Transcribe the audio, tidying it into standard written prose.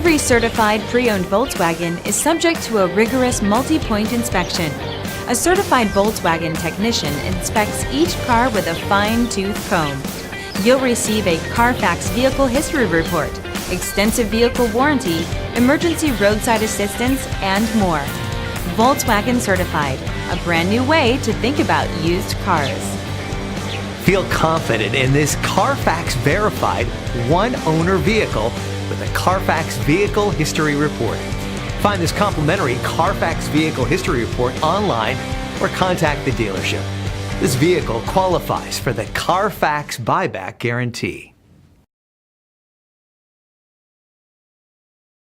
Every certified pre-owned Volkswagen is subject to a rigorous multi-point inspection. A certified Volkswagen technician inspects each car with a fine-tooth comb. You'll receive a Carfax Vehicle History Report, extensive vehicle warranty, emergency roadside assistance, and more. Volkswagen Certified, a brand new way to think about used cars. Feel confident in this Carfax verified one-owner vehicle with a Carfax Vehicle History Report. Find this complimentary Carfax Vehicle History Report online or contact the dealership. This vehicle qualifies for the Carfax Buyback Guarantee.